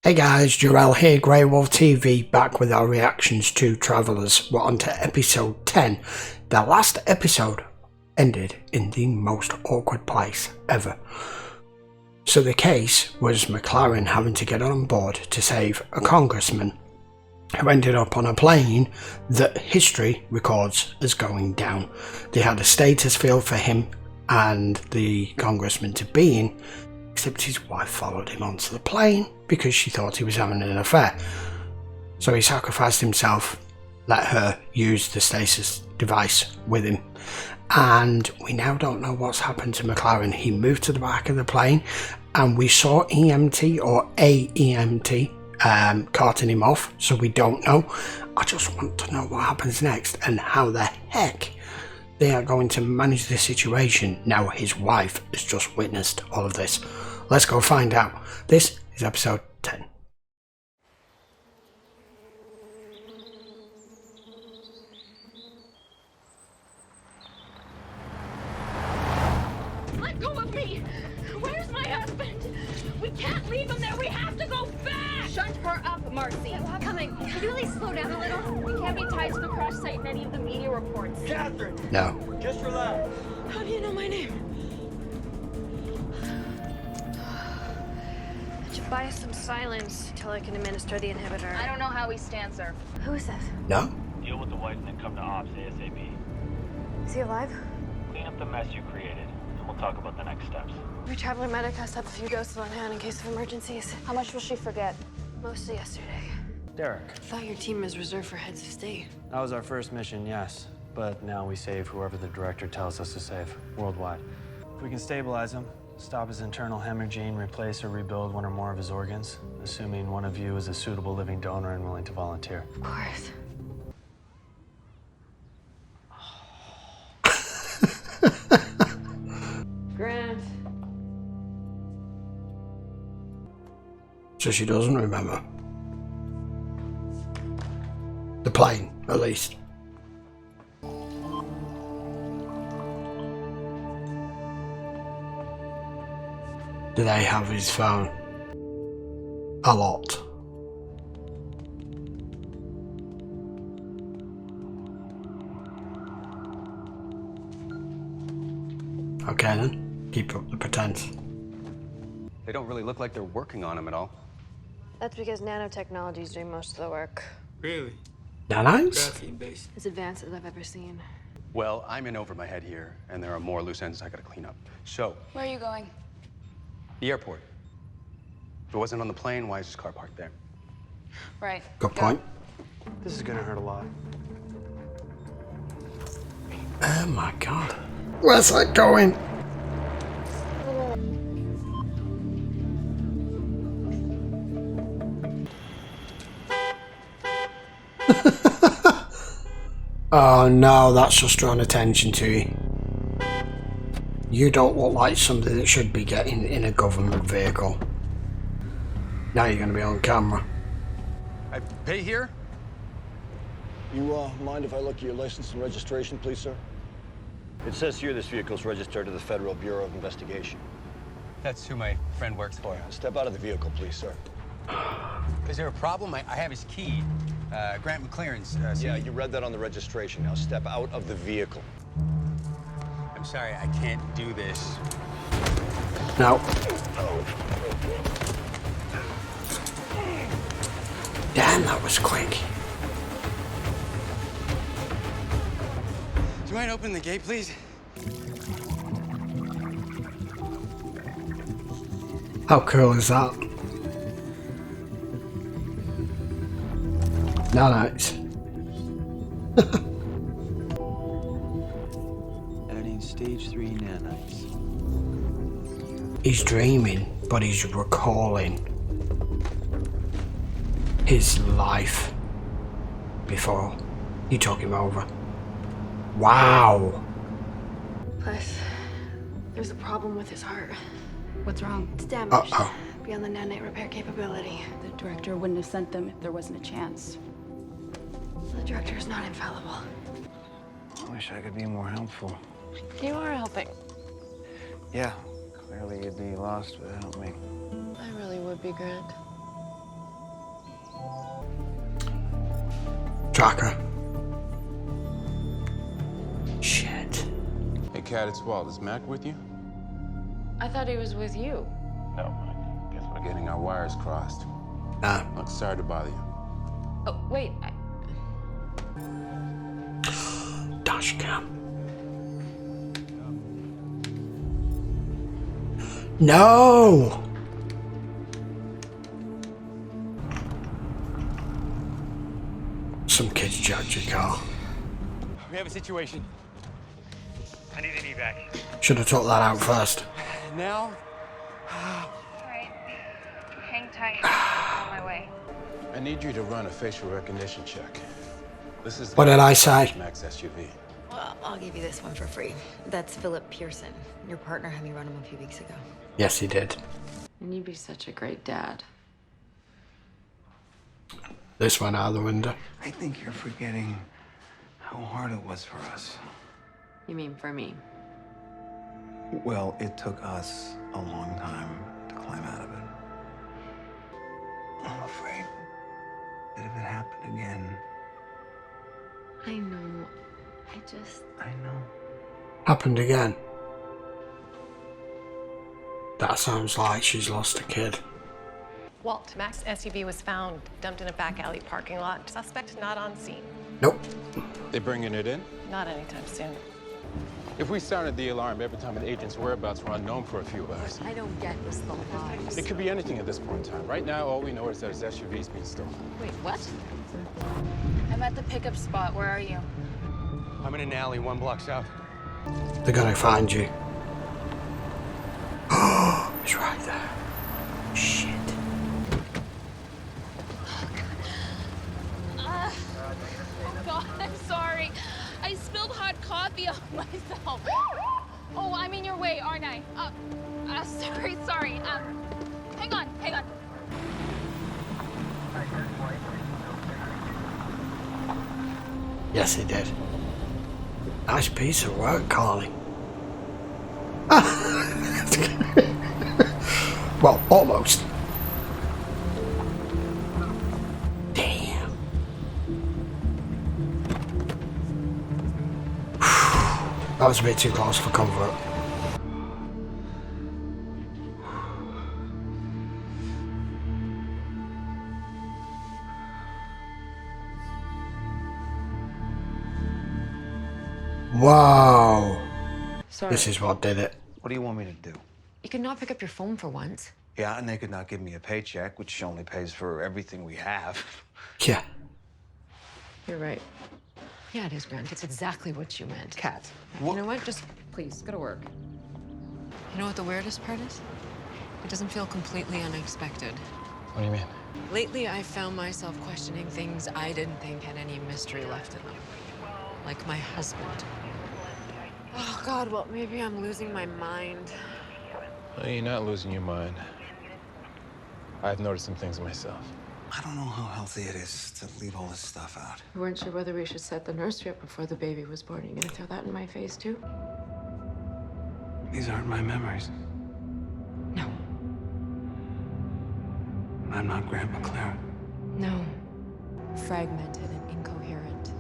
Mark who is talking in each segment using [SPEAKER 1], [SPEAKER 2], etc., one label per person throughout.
[SPEAKER 1] Hey guys, Jarrell here, GreyWolf TV, back with our reactions to Travellers. We're on to episode 10. The last episode ended in the most awkward place ever. So the case was MacLaren having to get on board to save a congressman who ended up on a plane that history records as going down. They had a status field for him and the congressman to be in, except his wife followed him onto the plane because she thought he was having an affair. So he sacrificed himself, let her use the stasis device with him. And we now don't know what's happened to MacLaren. He moved to the back of the plane and we saw EMT or a EMT carting him off, so we don't know. I just want to know what happens next and how the heck they are going to manage the situation now his wife has just witnessed all of this. Let's go find out. This is episode 10.
[SPEAKER 2] Let go of me! Where's my husband? We can't leave him there. We have to go back! Shut her up, Marcy. Coming. Could you at least slow down a little? We can't be tied to the crash site in any of the media reports.
[SPEAKER 3] Kathryn!
[SPEAKER 1] No.
[SPEAKER 3] Just relax.
[SPEAKER 2] How do you know my name?
[SPEAKER 4] Buy us some silence till I can administer the inhibitor.
[SPEAKER 2] I don't know how he stands her.
[SPEAKER 4] Who is this?
[SPEAKER 1] No?
[SPEAKER 3] Deal with the wife and then come to ops ASAP.
[SPEAKER 4] Is he alive?
[SPEAKER 3] Clean up the mess you created, and we'll talk about the next steps.
[SPEAKER 4] Your traveling medic has to have a few doses on hand in case of emergencies.
[SPEAKER 2] How much will she forget?
[SPEAKER 4] Mostly yesterday.
[SPEAKER 5] Derek,
[SPEAKER 4] I thought your team is reserved for heads of state.
[SPEAKER 5] that was our first mission, yes. But now we save whoever the director tells us to save, worldwide. If we can stabilize him, stop his internal hemorrhaging, replace or rebuild one or more of his organs, assuming one of you is a suitable living donor and willing to volunteer.
[SPEAKER 4] Of course. Grant.
[SPEAKER 1] So she doesn't remember. The plane, at least. Do they have his phone? A lot. Okay then, keep up the pretense.
[SPEAKER 6] They don't really look like they're working on him at all.
[SPEAKER 4] That's because nanotechnology is doing most of the work.
[SPEAKER 7] Really?
[SPEAKER 1] Nanites?
[SPEAKER 7] Graphene-based.
[SPEAKER 4] As advanced as I've ever seen.
[SPEAKER 6] Well, I'm in over my head here, and there are more loose ends I gotta clean up. So,
[SPEAKER 2] Where are you going?
[SPEAKER 6] the airport. If it wasn't on the plane, why is his car parked there?
[SPEAKER 2] Right.
[SPEAKER 1] Good point.
[SPEAKER 5] This is gonna hurt a lot.
[SPEAKER 1] Oh my god. Where's that going? Oh no, that's just drawing attention to you. You don't look like somebody that should be getting in a government vehicle. Now you're going to be on camera.
[SPEAKER 6] I pay here?
[SPEAKER 8] You mind if I look at your license and registration, please, sir? It says here this vehicle's registered to the Federal Bureau of Investigation.
[SPEAKER 6] That's who my friend works for.
[SPEAKER 8] Step out of the vehicle, please, sir.
[SPEAKER 6] Is there a problem? I have his key. Grant MacLaren's.
[SPEAKER 8] Yeah, you read that on the registration. Now step out of the vehicle.
[SPEAKER 6] I'm sorry, I can't do this.
[SPEAKER 1] No. Damn, that was quick.
[SPEAKER 6] Do you mind opening the gate, please?
[SPEAKER 1] How cool is that? Nanites.
[SPEAKER 5] Adding stage 3 nanites.
[SPEAKER 1] He's dreaming, but he's recalling his life before he took him over. Wow.
[SPEAKER 4] Plus, there's a problem with his heart.
[SPEAKER 9] What's wrong?
[SPEAKER 4] It's damaged.
[SPEAKER 1] Uh-oh.
[SPEAKER 4] Beyond the nanite repair capability.
[SPEAKER 9] The director wouldn't have sent them if there wasn't a chance.
[SPEAKER 4] The director is not infallible.
[SPEAKER 5] I wish I could be more helpful.
[SPEAKER 4] You are helping.
[SPEAKER 5] Yeah, clearly you'd be lost without me.
[SPEAKER 4] I really would be, Grant.
[SPEAKER 1] Tracker. Shit.
[SPEAKER 7] Hey, Kat, it's Walt. Is Mac with you?
[SPEAKER 4] I thought he was with you.
[SPEAKER 7] No, I guess we're getting our wires crossed.
[SPEAKER 1] Nah.
[SPEAKER 7] Look, sorry to bother you.
[SPEAKER 4] Oh, wait.
[SPEAKER 1] Dash cam. No! Some kids jacked your car.
[SPEAKER 6] We have a situation.
[SPEAKER 3] I need an evac.
[SPEAKER 1] Should have took that out first.
[SPEAKER 6] Now?
[SPEAKER 2] Alright. Hang tight. I'm on my way.
[SPEAKER 7] I need you to run a facial recognition check. This is
[SPEAKER 1] What did I say?
[SPEAKER 7] Mac's SUV.
[SPEAKER 10] Well, I'll give you this one for free. That's Philip Pearson. Your partner had me run him a few weeks ago.
[SPEAKER 1] Yes, he did.
[SPEAKER 4] And you'd be such a great dad.
[SPEAKER 1] This went out the window.
[SPEAKER 11] I think you're forgetting how hard it was for us.
[SPEAKER 4] You mean for me?
[SPEAKER 11] Well, it took us a long time to climb out of it. I'm afraid that if it happened again,
[SPEAKER 4] I know.
[SPEAKER 11] I know.
[SPEAKER 1] Happened again. That sounds like she's lost a kid.
[SPEAKER 12] Walt, Mac's SUV was found dumped in a back alley parking lot. Suspect not on scene.
[SPEAKER 1] Nope.
[SPEAKER 7] They bringing it in?
[SPEAKER 12] Not anytime soon.
[SPEAKER 7] If we sounded the alarm every time an agent's whereabouts were unknown for a few hours,
[SPEAKER 10] I don't get this little lies.
[SPEAKER 7] it could be anything at this point in time. Right now, all we know is that his SUV's being stolen.
[SPEAKER 4] Wait, what?
[SPEAKER 2] I'm at the pickup spot. Where are you?
[SPEAKER 6] I'm in an alley 1 block south.
[SPEAKER 1] They're gonna find you. Oh, it's right there. Shit.
[SPEAKER 2] Oh God, I'm sorry. I spilled hot coffee on myself. Oh, I'm in your way, aren't I? Sorry. Hang on.
[SPEAKER 1] Yes, he did. Nice piece of work, Carly. Well, almost. Damn. That was a bit too close for comfort. Wow.
[SPEAKER 10] Sorry.
[SPEAKER 1] This is what did it.
[SPEAKER 11] What do you want me to do?
[SPEAKER 10] You could not pick up your phone for once.
[SPEAKER 11] Yeah, and they could not give me a paycheck, which only pays for everything we have.
[SPEAKER 1] Yeah.
[SPEAKER 4] You're right. Yeah, it is, Grant. It's exactly what you meant.
[SPEAKER 11] Kat.
[SPEAKER 4] You know what? Just please, go to work. You know what the weirdest part is? It doesn't feel completely unexpected.
[SPEAKER 7] What do you mean?
[SPEAKER 4] Lately, I found myself questioning things I didn't think had any mystery left in them. Like my husband. Oh, God, well, maybe I'm losing my mind.
[SPEAKER 7] Well, you're not losing your mind. I've noticed some things myself.
[SPEAKER 11] I don't know how healthy it is to leave all this stuff out.
[SPEAKER 4] We weren't sure whether we should set the nursery up before the baby was born. Are you gonna throw that in my face, too?
[SPEAKER 11] These aren't my memories.
[SPEAKER 4] No.
[SPEAKER 11] I'm not Grant MacLaren.
[SPEAKER 4] No. Fragmented and incoherent.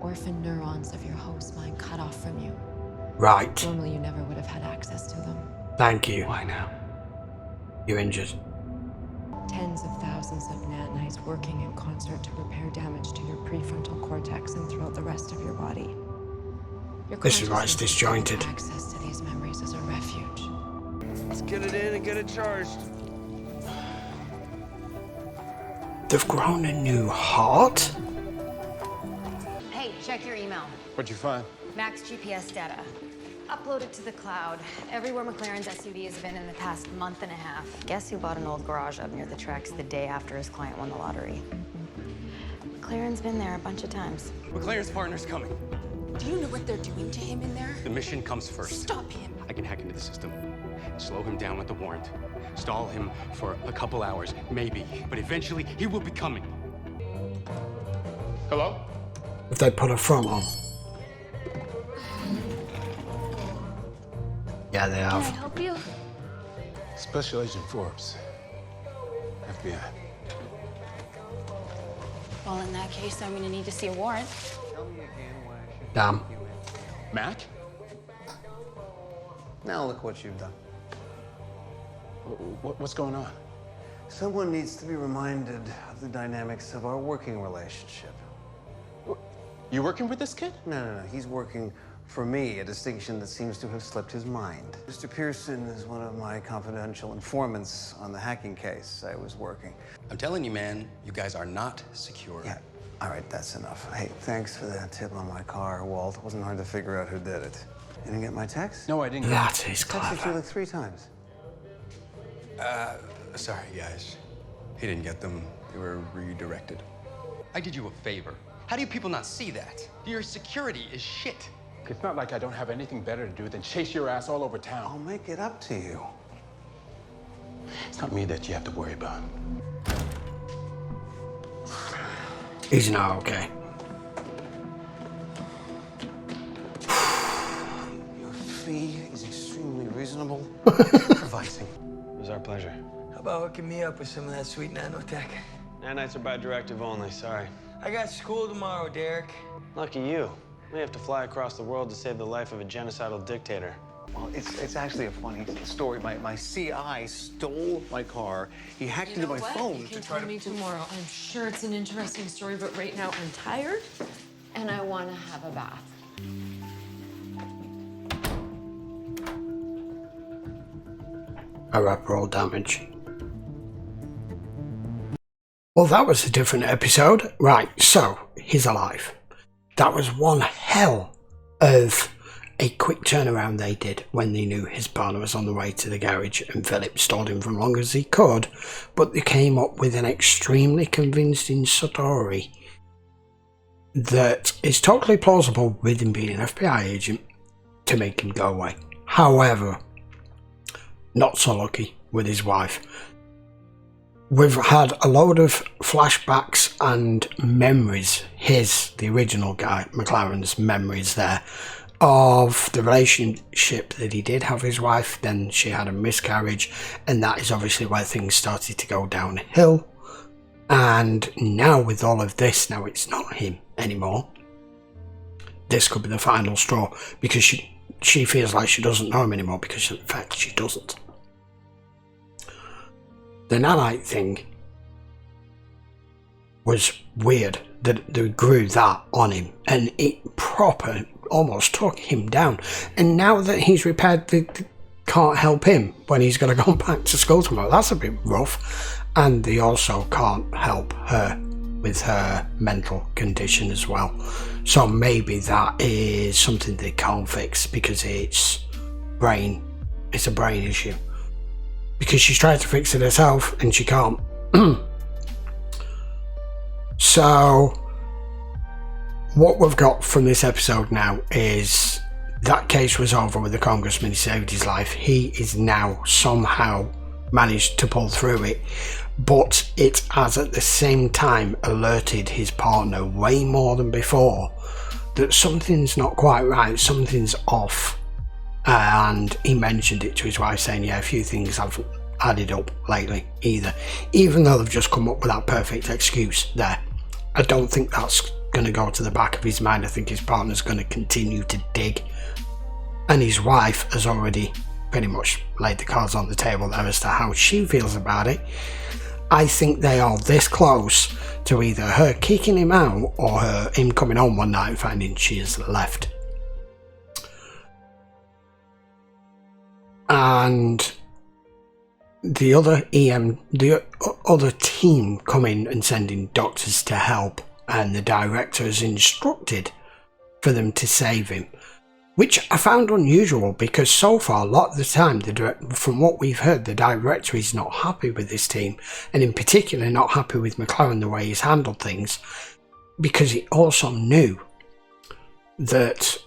[SPEAKER 4] Orphan neurons of your host mind cut off from you.
[SPEAKER 1] Right.
[SPEAKER 4] Normally, you never would have had access to them.
[SPEAKER 1] Thank you.
[SPEAKER 11] Why now?
[SPEAKER 1] You're injured.
[SPEAKER 4] Tens of thousands of nanites working in concert to repair damage to your prefrontal cortex and throughout the rest of your body. Your
[SPEAKER 1] This is why it's
[SPEAKER 4] consciousness
[SPEAKER 1] disjointed.
[SPEAKER 4] gives access to these memories as a refuge.
[SPEAKER 8] Let's get it in and get it charged.
[SPEAKER 1] They've grown a new heart?
[SPEAKER 10] Hey, check your email.
[SPEAKER 7] What'd you find?
[SPEAKER 10] Mac's GPS data. Uploaded to the cloud. Everywhere MacLaren's SUV has been in the past month and a half. Guess who bought an old garage up near the tracks the day after his client won the lottery? MacLaren's been there a bunch of times.
[SPEAKER 6] MacLaren's partner's coming.
[SPEAKER 10] Do you know what they're doing to him in there?
[SPEAKER 6] The mission comes first.
[SPEAKER 10] Stop him.
[SPEAKER 6] I can hack into the system, slow him down with the warrant, stall him for a couple hours, maybe, but eventually he will be coming.
[SPEAKER 7] Hello?
[SPEAKER 1] If they put a front on. Yeah, they
[SPEAKER 2] Can I
[SPEAKER 1] have.
[SPEAKER 2] help you?
[SPEAKER 7] Special Agent Forbes. FBI.
[SPEAKER 9] Well, in that case, I'm gonna need to see a warrant.
[SPEAKER 1] Damn.
[SPEAKER 6] Mac?
[SPEAKER 11] Now look what you've done.
[SPEAKER 7] What's going on?
[SPEAKER 11] Someone needs to be reminded of the dynamics of our working relationship.
[SPEAKER 7] You working with this kid?
[SPEAKER 11] No. He's working for me, a distinction that seems to have slipped his mind. Mr. Pearson is one of my confidential informants on the hacking case I was working.
[SPEAKER 6] I'm telling you, man, you guys are not secure.
[SPEAKER 11] Yeah, all right, that's enough. Hey, thanks for that tip on my car, Walt. It wasn't hard to figure out who did it. You didn't get my text?
[SPEAKER 7] No, I didn't.
[SPEAKER 1] That is
[SPEAKER 11] I texted you
[SPEAKER 1] clever.
[SPEAKER 11] like 3 times.
[SPEAKER 6] Sorry, guys. He didn't get them. They were redirected. I did you a favor. How do you people not see that? Your security is shit.
[SPEAKER 7] It's not like I don't have anything better to do than chase your ass all over
[SPEAKER 11] I'll
[SPEAKER 7] town.
[SPEAKER 11] make it up to you.
[SPEAKER 6] It's not me that you have to worry about.
[SPEAKER 1] He's not okay.
[SPEAKER 11] Your fee is extremely reasonable. Improvising.
[SPEAKER 5] It was our pleasure.
[SPEAKER 13] How about hooking me up with some of that sweet nanotech?
[SPEAKER 5] Nanites are by directive only, sorry.
[SPEAKER 13] I got school tomorrow, Derek.
[SPEAKER 5] Lucky you. We have to fly across the world to save the life of a genocidal dictator.
[SPEAKER 11] Well, it's actually a funny story. My CI stole my car. He hacked into my phone
[SPEAKER 4] You
[SPEAKER 11] to
[SPEAKER 4] can
[SPEAKER 11] try
[SPEAKER 4] tell
[SPEAKER 11] to...
[SPEAKER 4] me tomorrow. I'm sure it's an interesting story, but right now I'm tired and I want to have a bath.
[SPEAKER 1] Irreparable damage. Well, that was a different episode. Right, so he's alive. That was one hell of a quick turnaround they did when they knew his partner was on the way to the garage, and Philip stalled him for as long as he could, but they came up with an extremely convincing story that is totally plausible with him being an FBI agent to make him go away. However, not so lucky with his wife. We've had a load of flashbacks and memories, the original guy, MacLaren's memories there, of the relationship that he did have with his wife. Then she had a miscarriage, and that is obviously where things started to go downhill. And now with all of this, now it's not him anymore. This could be the final straw, because she feels like she doesn't know him anymore, because in fact she doesn't. The nanite thing was weird, that they grew that on him, and it proper almost took him down. And now that he's repaired, they can't help him when he's going to go back to school tomorrow. That's a bit rough. And they also can't help her with her mental condition as well. So maybe that is something they can't fix, because it's a brain issue. Because she's tried to fix it herself and she can't. So what we've got from this episode now is that case was over with the congressman. He saved his life. He is now somehow managed to pull through it, but it has at the same time alerted his partner way more than before that something's not quite right, something's off. And he mentioned it to his wife, saying, yeah, a few things have added up lately, even though they've just come up with that perfect excuse there. I don't think that's going to go to the back of his mind. I think his partner's going to continue to dig, and his wife has already pretty much laid the cards on the table there as to how she feels about it. I think they are this close to either her kicking him out or him coming home one night and finding she has left. And the other team coming and sending doctors to help, and the director has instructed for them to save him, which I found unusual, because so far a lot of the time, from what we've heard, the director is not happy with this team, and in particular not happy with MacLaren the way he's handled things, because he also knew that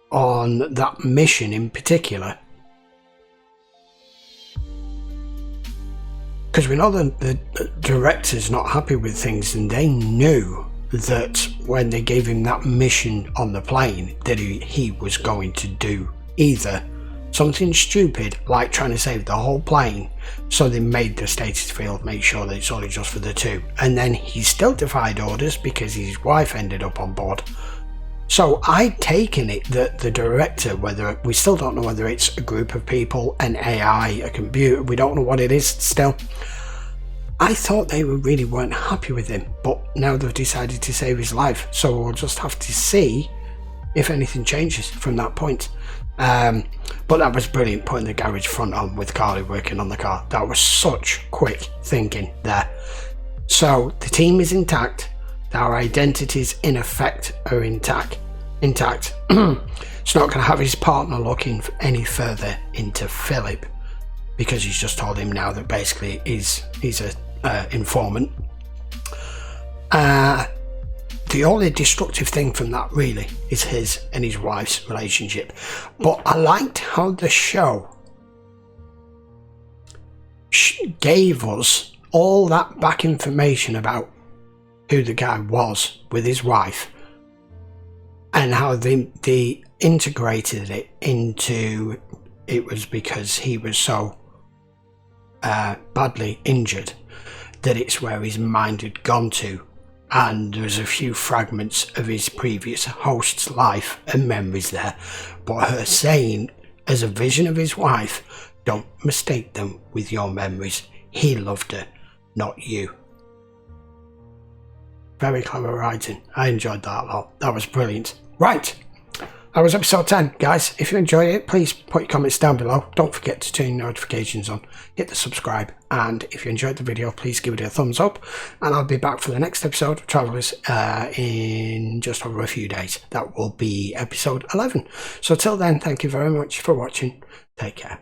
[SPEAKER 1] on that mission in particular, because we know that the director's not happy with things, and they knew that when they gave him that mission on the plane that he was going to do either something stupid like trying to save the whole plane, so they made the status field make sure that it's only just for the two, and then he still defied orders because his wife ended up on board. So I'd taken it that the director, whether we still don't know whether it's a group of people, an AI, a computer, we don't know what it is still. I thought they really weren't happy with him, but now they've decided to save his life, so we'll just have to see if anything changes from that point. But that was brilliant, putting the garage front on with Carly working on the car. That was such quick thinking there. So the team is intact. Our identities in effect are intact. It's not going to have his partner looking any further into Philip, because he's just told him now that basically he's a informant. The only destructive thing from that really is his and his wife's relationship. But I liked how the show gave us all that back information about who the guy was with his wife, and how they integrated it into it was because he was so badly injured that it's where his mind had gone to, and there's a few fragments of his previous host's life and memories there, but her saying as a vision of his wife, don't mistake them with your memories, he loved her, not you. Very clever writing. I enjoyed that a lot. That was brilliant. Right, that was episode 10, guys. If you enjoyed it, please put your comments down below. Don't forget to turn your notifications on, hit the subscribe, and if you enjoyed the video, please give it a thumbs up, and I'll be back for the next episode of Travellers in just over a few days. That will be episode 11. So till then, thank you very much for watching. Take care.